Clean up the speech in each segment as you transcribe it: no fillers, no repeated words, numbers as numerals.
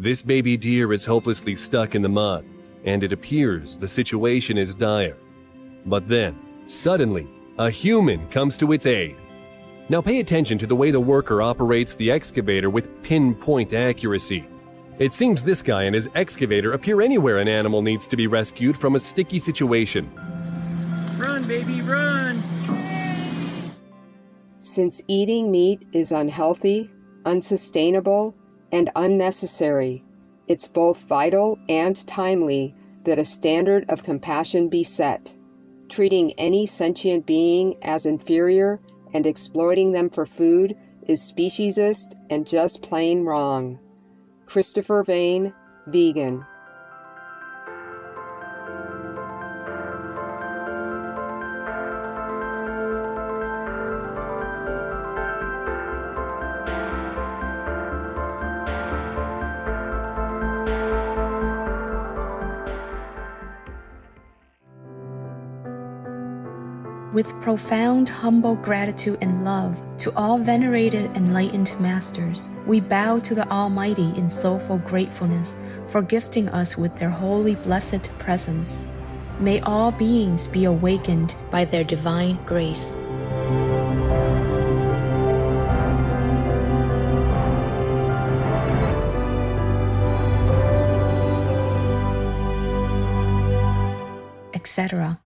This baby deer is hopelessly stuck in the mud, and it appears the situation is dire. But then, suddenly, a human comes to its aid. Now pay attention to the way the worker operates the excavator with pinpoint accuracy. It seems this guy and his excavator appear anywhere an animal needs to be rescued from a sticky situation. Run, baby, run! Since eating meat is unhealthy, unsustainable, and unnecessary, it's both vital and timely that a standard of compassion be set. Treating any sentient being as inferior and exploiting them for food is speciesist and just plain wrong. Christopher Vane, vegan. With profound, humble gratitude and love to all venerated enlightened masters, we bow to the Almighty in soulful gratefulness for gifting us with their holy blessed presence. May all beings be awakened by their divine grace. Etc.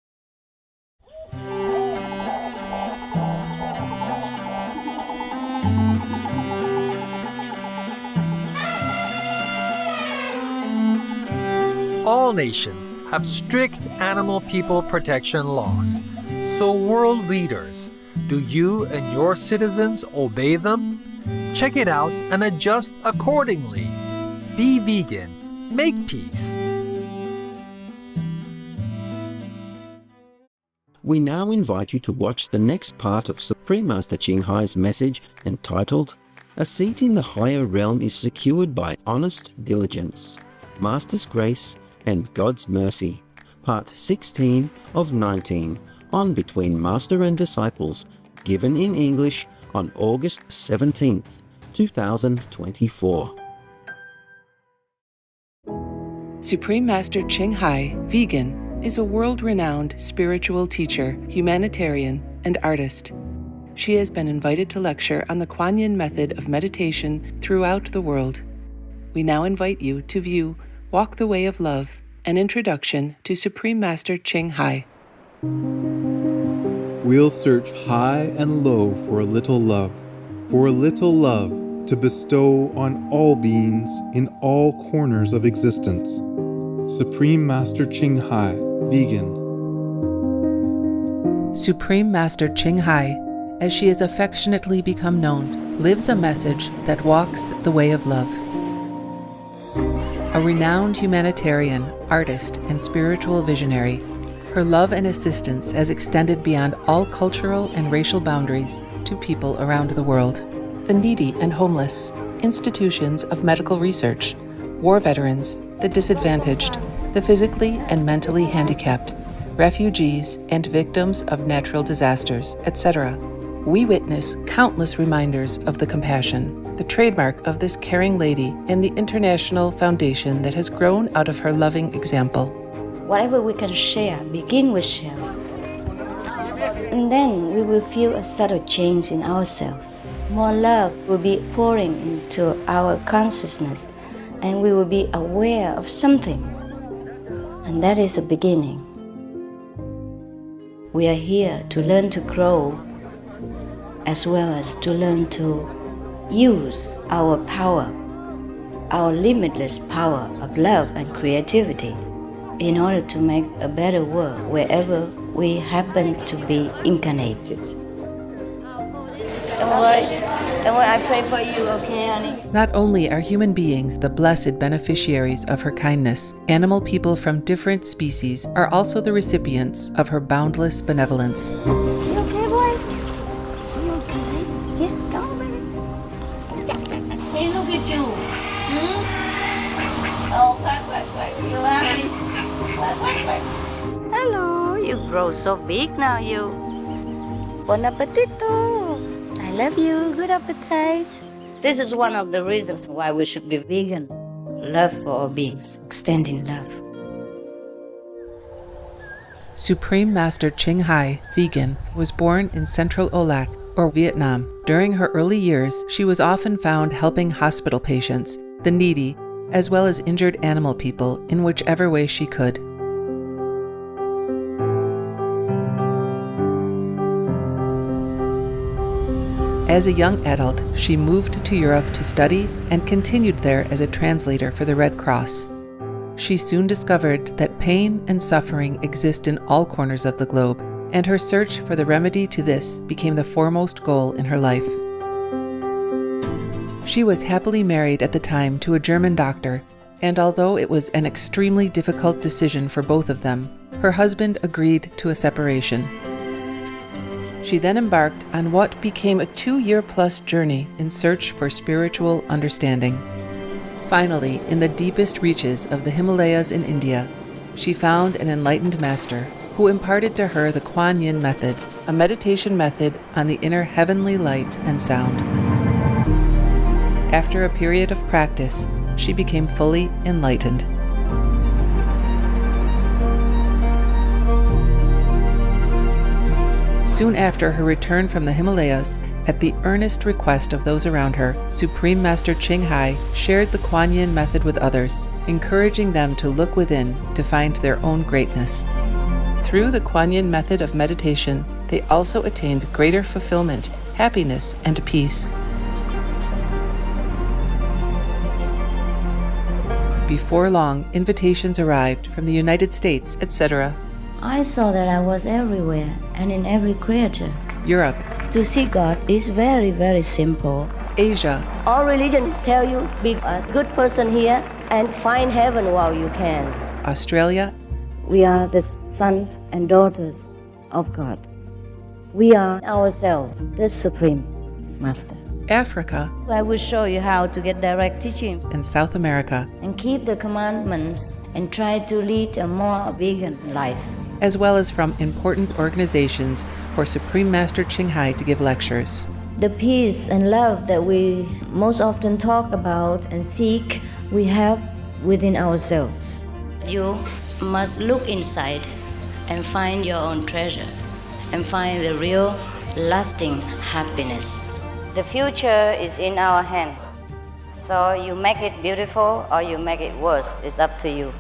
All nations have strict animal people protection laws. So world leaders, do you and your citizens obey them? Check it out and adjust accordingly. Be vegan. Make peace. We now invite you to watch the next part of Supreme Master Ching Hai's message entitled, A Seat in the Higher Realm is Secured by Honest Diligence, Master's Grace and God's Mercy, Part 16 of 19, on Between Master and Disciples, given in English on August 17th, 2024. Supreme Master Ching Hai, vegan, is a world-renowned spiritual teacher, humanitarian, and artist. She has been invited to lecture on the Kuan Yin method of meditation throughout the world. We now invite you to view Walk the Way of Love, an introduction to Supreme Master Ching Hai. We'll search high and low for a little love to bestow on all beings in all corners of existence. Supreme Master Ching Hai, vegan. Supreme Master Ching Hai, as she has affectionately become known, lives a message that walks the way of love. A renowned humanitarian, artist, and spiritual visionary, her love and assistance has extended beyond all cultural and racial boundaries to people around the world. The needy and homeless, institutions of medical research, war veterans, the disadvantaged, the physically and mentally handicapped, refugees, and victims of natural disasters, etc. We witness countless reminders of the compassion, the trademark of this caring lady, and the international foundation that has grown out of her loving example. Whatever we can share, begin with sharing. And then we will feel a subtle change in ourselves. More love will be pouring into our consciousness, and we will be aware of something. And that is a beginning. We are here to learn to grow, as well as to learn to use our power, our limitless power of love and creativity, in order to make a better world wherever we happen to be incarnated. Don't worry, I pray for you, okay, honey? Not only are human beings the blessed beneficiaries of her kindness, animal people from different species are also the recipients of her boundless benevolence. You okay, boy? You okay? Yeah, go, baby. Hey, look at you. Oh, quack. You happy? Quack. Hello, you grow so big now, you. Bon appetito. I love you. Good appetite. This is one of the reasons why we should be vegan. love for all beings, extending love. Supreme Master Ching Hai, vegan, was born in Central Olac, or Vietnam. During her early years, she was often found helping hospital patients, the needy, as well as injured animal people in whichever way she could. As a young adult, she moved to Europe to study and continued there as a translator for the Red Cross. She soon discovered that pain and suffering exist in all corners of the globe, and her search for the remedy to this became the foremost goal in her life. She was happily married at the time to a German doctor, and although it was an extremely difficult decision for both of them, her husband agreed to a separation. She then embarked on what became a 2-year-plus journey in search for spiritual understanding. Finally, in the deepest reaches of the Himalayas in India, she found an enlightened master who imparted to her the Kuan Yin method, a meditation method on the inner heavenly light and sound. After a period of practice, she became fully enlightened. Soon after her return from the Himalayas, at the earnest request of those around her, Supreme Master Ching Hai shared the Kuan Yin method with others, encouraging them to look within to find their own greatness. Through the Kuan Yin method of meditation, they also attained greater fulfillment, happiness, and peace. Before long, invitations arrived from the United States, etc., I saw that I was everywhere and in every creature. Europe, To see God is very, very simple. Asia, All religions tell you be a good person here and find heaven while you can. Australia, We are the sons and daughters of God. We are ourselves, the Supreme Master. Africa, I will show you how to get direct teaching and South America, And keep the commandments and try to lead a more vegan life. as well as from important organizations for Supreme Master Ching Hai to give lectures. The peace and love that we most often talk about and seek, we have within ourselves. You must look inside and find your own treasure and find the real, lasting happiness. The future is in our hands. So you make it beautiful or you make it worse. It's up to you.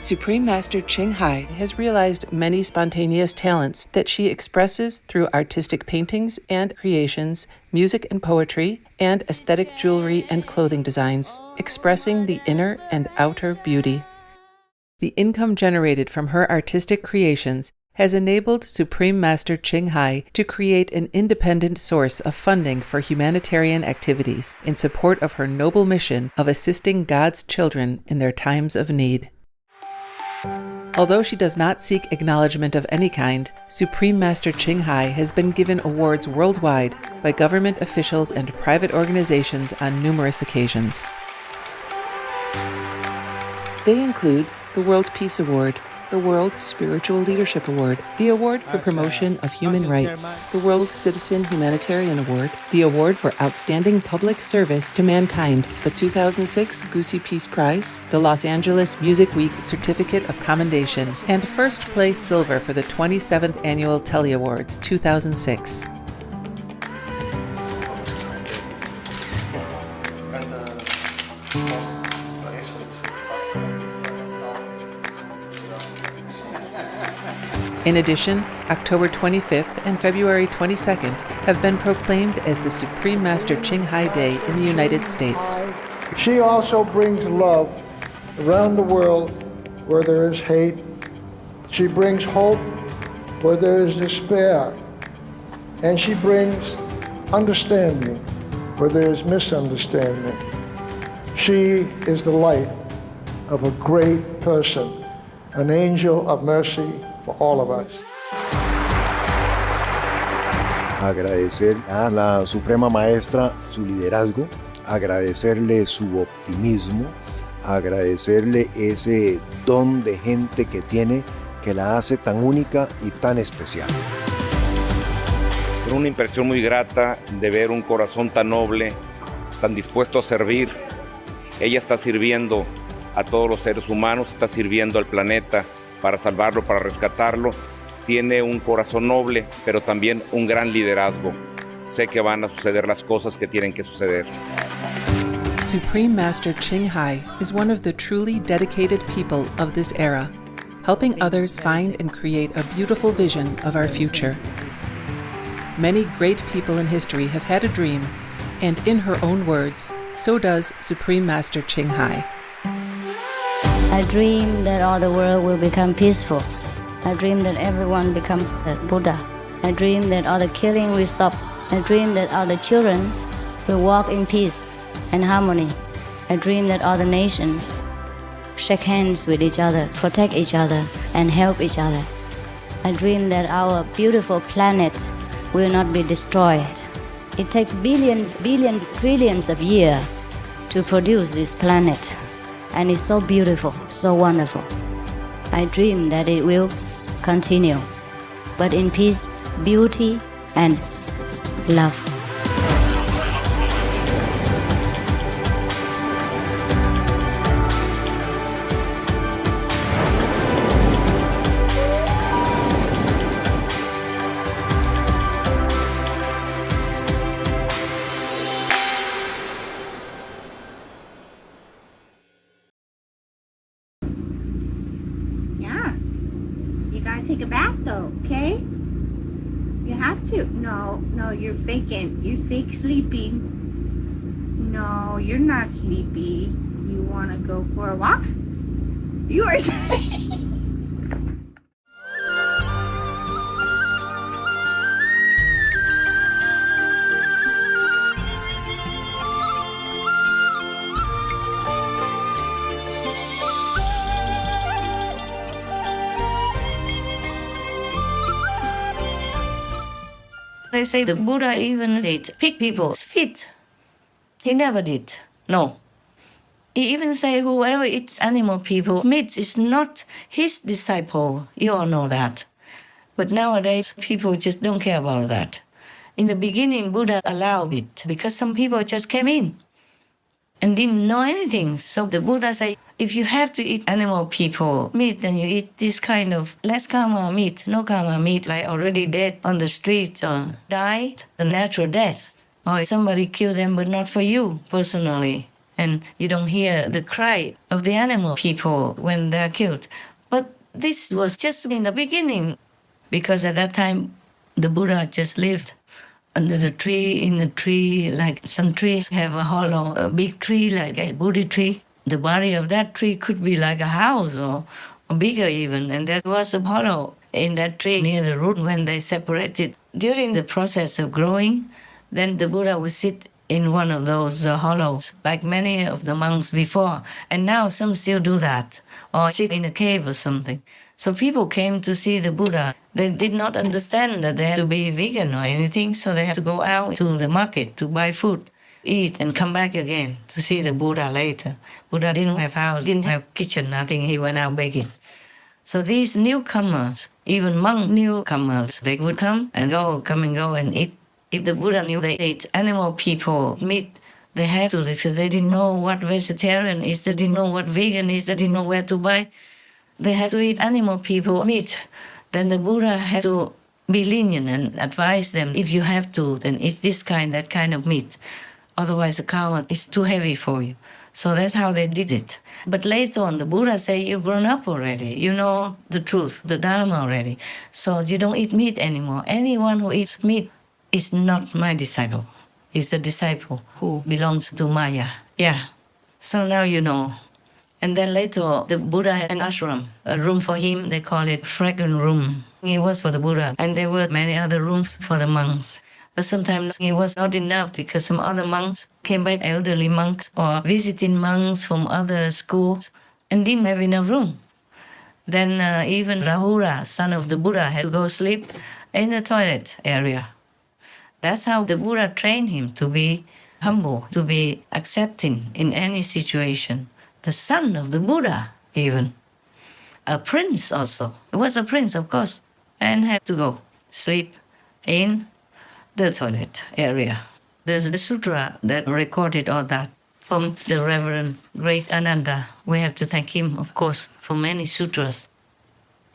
Supreme Master Ching Hai has realized many spontaneous talents that she expresses through artistic paintings and creations, music and poetry, and aesthetic jewelry and clothing designs, expressing the inner and outer beauty. The income generated from her artistic creations has enabled Supreme Master Ching Hai to create an independent source of funding for humanitarian activities in support of her noble mission of assisting God's children in their times of need. Although she does not seek acknowledgement of any kind, Supreme Master Ching Hai has been given awards worldwide by government officials and private organizations on numerous occasions. They include the World Peace Award, the World Spiritual Leadership Award, the Award for Promotion of Human Rights, the World Citizen Humanitarian Award, the Award for Outstanding Public Service to Mankind, the 2006 Goosey Peace Prize, the Los Angeles Music Week Certificate of Commendation, and first place silver for the 27th Annual Telly Awards 2006. In addition, October 25th and February 22nd have been proclaimed as the Supreme Master Ching Hai Day in the United States. She also brings love around the world where there is hate. She brings hope where there is despair. And she brings understanding where there is misunderstanding. She is the light of a great person, an angel of mercy for all of us. Agradecer a la Suprema Maestra su liderazgo, agradecerle su optimismo, agradecerle ese don de gente que tiene que la hace tan única y tan especial. Una impresión muy grata de ver un corazón tan noble, tan dispuesto a servir Ella está sirviendo a todos los seres humanos, está sirviendo al planeta para salvarlo, para rescatarlo. Tiene un corazón noble, pero también un gran liderazgo. Sé que van a suceder las cosas que tienen que suceder. Supreme Master Ching Hai is one of the truly dedicated people of this era, helping others find and create a beautiful vision of our future. Many great people in history have had a dream, and in her own words, so does Supreme Master Ching Hai. I dream that all the world will become peaceful. I dream that everyone becomes the Buddha. I dream that all the killing will stop. I dream that all the children will walk in peace and harmony. I dream that all the nations shake hands with each other, protect each other, and help each other. I dream that our beautiful planet will not be destroyed. It takes billions, trillions of years to produce this planet, and it's so beautiful, so wonderful. I dream that it will continue, but in peace, beauty, and love. Yeah. You gotta take a bath though, okay? You have to. No, you're faking. You're fake sleeping. No, you're not sleepy. You wanna go for a walk? You are They say the Buddha even did pick people's feet. He never did. No. He even say whoever eats animal people meat is not his disciple. You all know that. But nowadays, people just don't care about that. In the beginning, Buddha allowed it because some people just came in and didn't know anything. So the Buddha say, if you have to eat animal people meat, then you eat this kind of less karma meat, no karma meat, like already dead on the street or died a natural death. Or somebody killed them, but not for you personally. And you don't hear the cry of the animal people when they're killed. But this was just in the beginning, because at that time, the Buddha just lived under the tree, in the tree, like some trees have a hollow, a big tree like a Bodhi tree. The body of that tree could be like a house or bigger even. And there was a hollow in that tree near the root when they separated. During the process of growing, then the Buddha would sit in one of those hollows, like many of the monks before. And now some still do that, or sit in a cave or something. So people came to see the Buddha. They did not understand that they had to be vegan or anything, so they had to go out to the market to buy food, eat, and come back again to see the Buddha later. Buddha didn't have house, didn't have kitchen, nothing. He went out begging. So these newcomers, even monk newcomers, they would come and go and eat. If the Buddha knew they ate animal people meat, they had to, because they didn't know what vegetarian is, they didn't know what vegan is, they didn't know where to buy. They had to eat animal people meat. Then the Buddha had to be lenient and advise them, if you have to, then eat this kind, that kind of meat. Otherwise the karma is too heavy for you. So that's how they did it. But later on, the Buddha said, you've grown up already. You know the truth, the Dharma already. So you don't eat meat anymore. Anyone who eats meat is not my disciple. He's a disciple who belongs to Maya. Yeah. So now you know. And then later, the Buddha had an ashram, a room for him. They call it fragrant room. It was for the Buddha. And there were many other rooms for the monks. But sometimes it was not enough because some other monks came back, elderly monks or visiting monks from other schools, and didn't have enough room. Then even Rahula, son of the Buddha, had to go sleep in the toilet area. That's how the Buddha trained him to be humble, to be accepting in any situation. The son of the Buddha, even. A prince also. He was a prince, of course, and had to go sleep in the toilet area. There's the sutra that recorded all that. from the Reverend Great Ananda. We have to thank him, of course, for many sutras.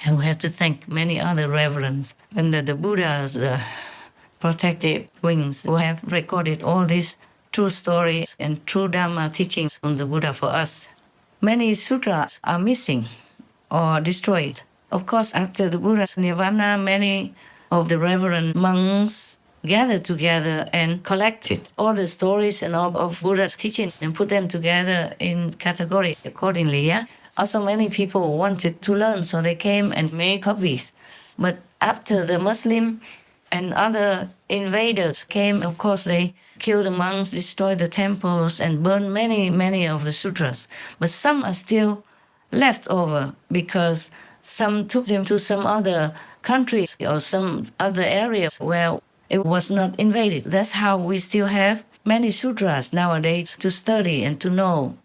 And we have to thank many other reverends and the Buddha's protective wings who have recorded all these true stories and true Dharma teachings from the Buddha for us. Many sutras are missing or destroyed. Of course, after the Buddha's nirvana, many of the reverend monks gathered together and collected all the stories and all of Buddha's teachings and put them together in categories accordingly, yeah? Also, many people wanted to learn, so they came and made copies. But after the Muslim and other invaders came, of course, they killed the monks, destroyed the temples, and burned many of the sutras. But some are still left over because some took them to some other countries or some other areas where it was not invaded. That's how we still have many sutras nowadays to study and to know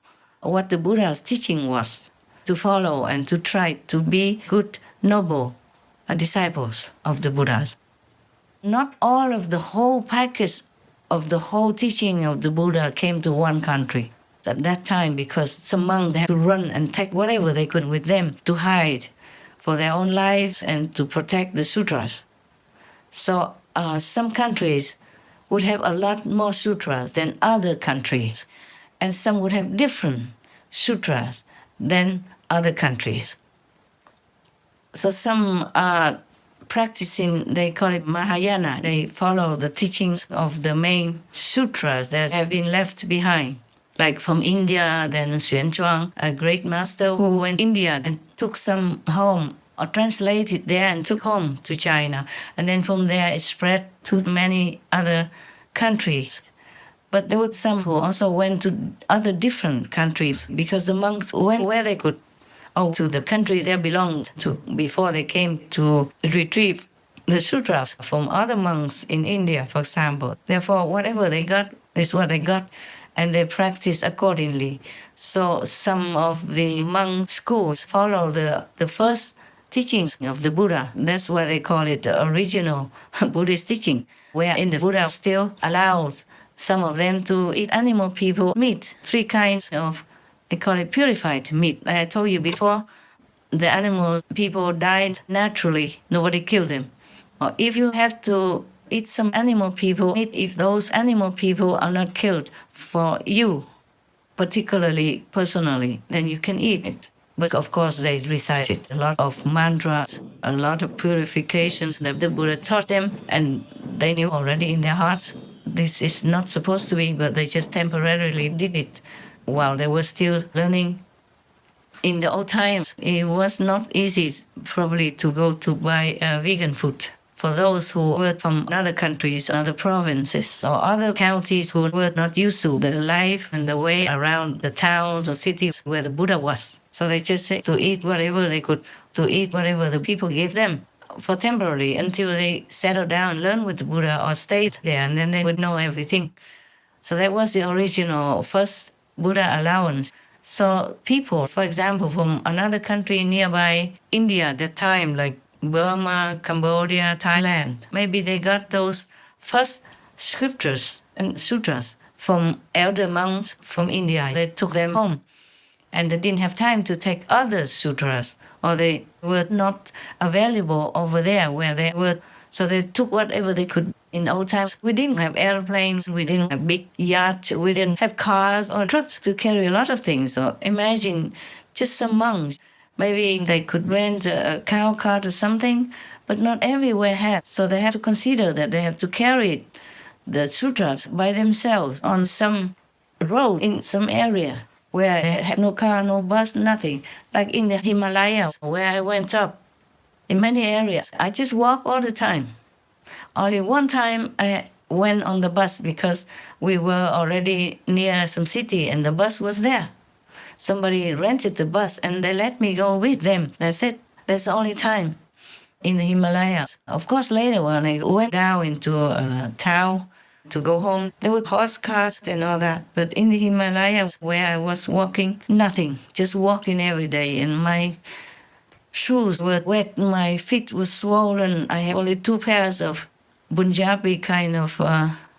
what the Buddha's teaching was, to follow and to try to be good, noble disciples of the Buddhas. Not all of the whole package of the whole teaching of the Buddha came to one country at that time, because some monks had to run and take whatever they could with them to hide for their own lives and to protect the sutras. So some countries would have a lot more sutras than other countries, and some would have different sutras than other countries. So some are practicing, they call it Mahayana. They follow the teachings of the main sutras that have been left behind. Like from India, then Xuanzhuang, a great master who went to India and took some home, or translated there and took home to China. And then from there it spread to many other countries. But there were some who also went to other different countries because the monks went where they could, or to the country they belonged to before they came to retrieve the sutras from other monks in India, for example. Therefore, whatever they got is what they got, and they practice accordingly. So some of the monk schools follow the first teachings of the Buddha. That's why they call it the original Buddhist teaching, where in the Buddha still allowed some of them to eat animal people meat, 3 kinds of, they call it purified meat. Like I told you before, the animal people died naturally, nobody killed them. Or if you have to eat some animal people meat, if those animal people are not killed for you, particularly personally, then you can eat it. But of course they recited a lot of mantras, a lot of purifications that the Buddha taught them, and they knew already in their hearts this is not supposed to be, but they just temporarily did it while they were still learning. In the old times, it was not easy probably to go to buy vegan food. For those who were from other countries, other provinces, or other counties who were not used to the life and the way around the towns or cities where the Buddha was. So they just said to eat whatever they could, to eat whatever the people gave them for temporary until they settled down and learned with the Buddha or stayed there, and then they would know everything. So that was the original first Buddha allowance. So people, for example, from another country nearby India at that time, like Burma, Cambodia, Thailand, maybe they got those first scriptures and sutras from elder monks from India. They took them home, and they didn't have time to take other sutras, or they were not available over there where they were. So they took whatever they could. In old times, we didn't have airplanes, we didn't have big yachts, we didn't have cars or trucks to carry a lot of things. So imagine just some monks. Maybe they could rent a cow cart or something, but not everywhere had. So they have to consider that they have to carry the sutras by themselves on some road in some area where they had no car, no bus, nothing. Like in the Himalayas, where I went up, in many areas, I just walk all the time. Only one time I went on the bus because we were already near some city and the bus was there. Somebody rented the bus and they let me go with them. That's it. That's the only time in the Himalayas. Of course, later when I went down into a town to go home, there were horse cars and all that. But in the Himalayas where I was walking, nothing. Just walking every day, and my shoes were wet, my feet were swollen. I had only 2 pairs of Punjabi kind of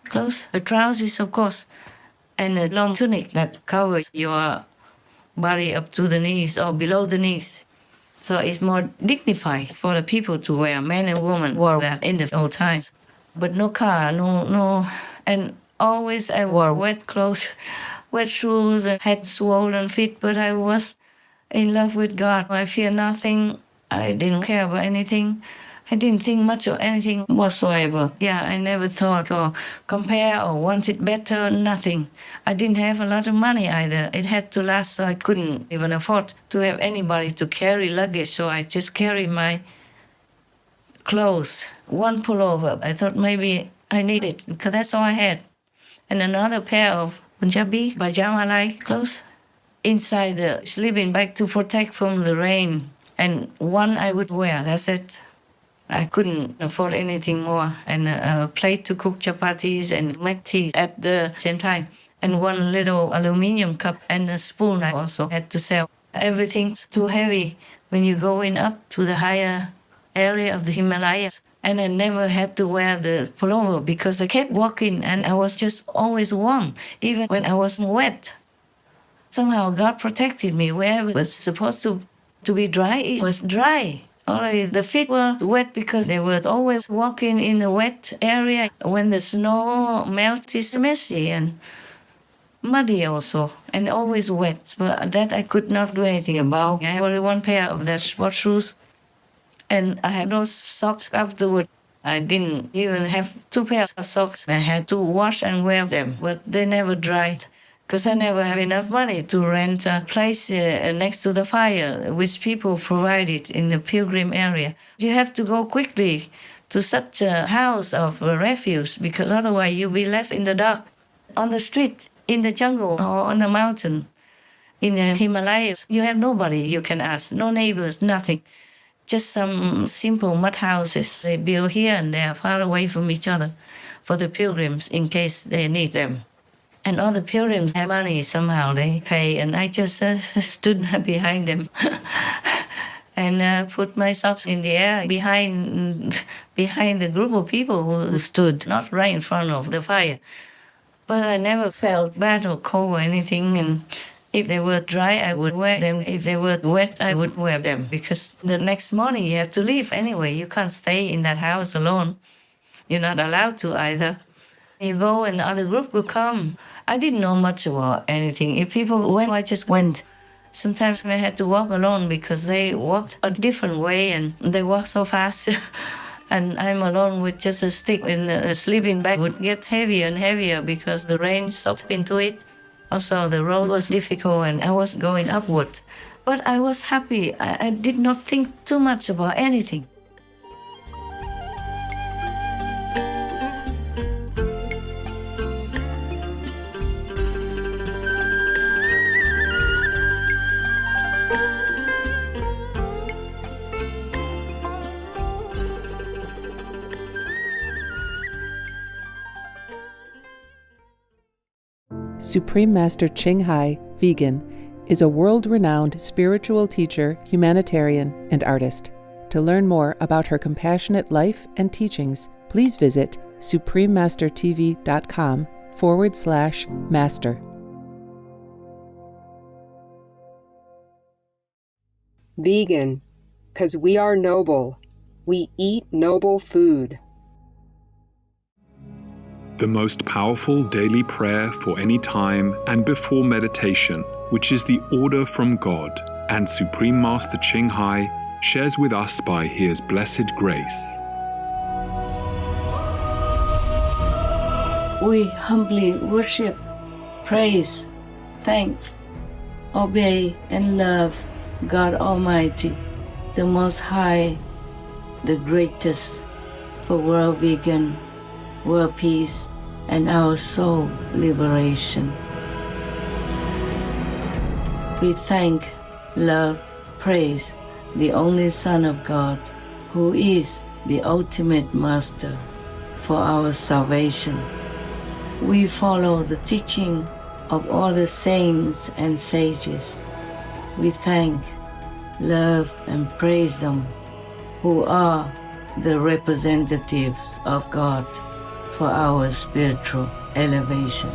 clothes, trousers, of course. and a long tunic that covers your body up to the knees or below the knees. So it's more dignified for the people to wear. Men and women wore that in the old times. But no car, no. And always I wore wet clothes, wet shoes, and had swollen feet, but I was in love with God. I fear nothing. I didn't care about anything. I didn't think much of anything whatsoever. Yeah, I never thought or compare or wanted better, nothing. I didn't have a lot of money either. It had to last, so I couldn't even afford to have anybody to carry luggage, so I just carried my clothes, one pullover. I thought maybe I need it because that's all I had. And another pair of Punjabi pajama-like clothes inside the sleeping bag to protect from the rain. And one I would wear, that's it. I couldn't afford anything more. And a plate to cook chapatis and make tea at the same time. And one little aluminum cup and a spoon I also had to sell. Everything's too heavy when you're going up to the higher area of the Himalayas. And I never had to wear the pullover because I kept walking and I was just always warm, even when I was wet. Somehow God protected me. Wherever it was supposed to be dry, it was dry. Only the feet were wet because they were always walking in a wet area. When the snow melts, it's messy and muddy also, and always wet. But that I could not do anything about. I had only one pair of the sport shoes, and I had no socks afterward. I didn't even have 2 pairs of socks. I had to wash and wear them, but they never dried. Because I never have enough money to rent a place next to the fire, which people provided in the pilgrim area. You have to go quickly to such a house of refuge, because otherwise you'll be left in the dark, on the street, in the jungle, or on the mountain. In the Himalayas, you have nobody you can ask, no neighbors, nothing. Just some simple mud houses they build here and there, far away from each other, for the pilgrims in case they need them. And all the pilgrims have money somehow, they pay, and I just stood behind them and put my socks in the air behind the group of people who stood, not right in front of the fire. But I never felt bad or cold or anything, and if they were dry, I would wear them. If they were wet, I would wear them, because the next morning you have to leave anyway. You can't stay in that house alone. You're not allowed to either. You go and the other group will come. I didn't know much about anything. If people went, I just went. Sometimes I had to walk alone because they walked a different way and they walked so fast. And I'm alone with just a stick, and the sleeping bag would get heavier and heavier because the rain soaked into it. Also, the road was difficult and I was going upward. But I was happy. I did not think too much about anything. Supreme Master Ching Hai, vegan, is a world-renowned spiritual teacher, humanitarian, and artist. To learn more about her compassionate life and teachings, please visit suprememastertv.com/master. Vegan, 'cause we are noble. We eat noble food. The most powerful daily prayer for any time and before meditation, which is the order from God, and Supreme Master Ching Hai shares with us by His blessed grace. We humbly worship, praise, thank, obey, and love God Almighty, the Most High, the greatest, for world vegan, world peace, and our soul liberation. We thank, love, praise the only Son of God, who is the ultimate Master for our salvation. We follow the teaching of all the saints and sages. We thank, love, and praise them, who are the representatives of God for our spiritual elevation.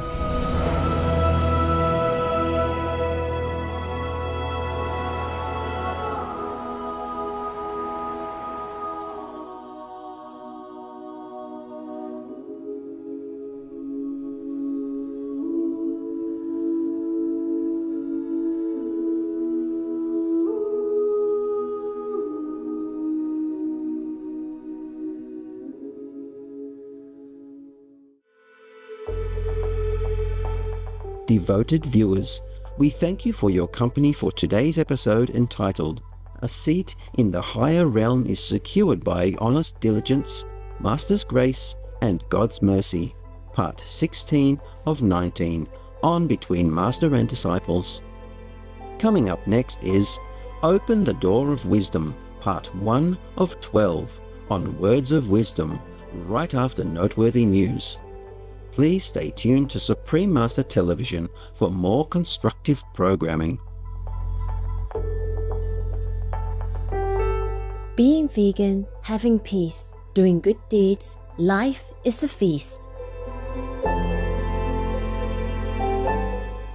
Devoted viewers, we thank you for your company for today's episode entitled A Seat in the Higher Realm is Secured by Honest Diligence, Master's Grace, and God's Mercy, Part 16 of 19, on Between Master and Disciples. Coming up next is Open the Door of Wisdom, Part 1 of 12, on Words of Wisdom, right after noteworthy news. Please stay tuned to Supreme Master Television for more constructive programming. Being vegan, having peace, doing good deeds, life is a feast.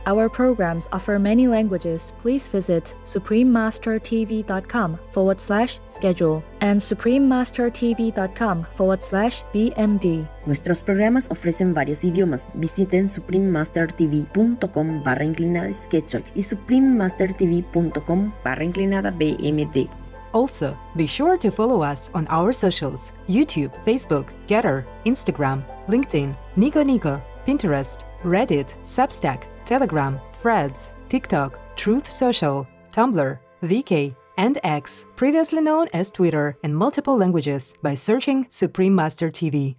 Our programs offer many languages. Please visit suprememastertv.com/schedule and suprememastertv.com/BMD. Nuestros programas ofrecen varios idiomas. Visiten suprememastertv.com/schedule y suprememastertv.com/BMD. Also, be sure to follow us on our socials: YouTube, Facebook, Getter, Instagram, LinkedIn, Nico Nico, Pinterest, Reddit, Substack, Telegram, Threads, TikTok, Truth Social, Tumblr, VK, and X, previously known as Twitter, in multiple languages by searching Supreme Master TV.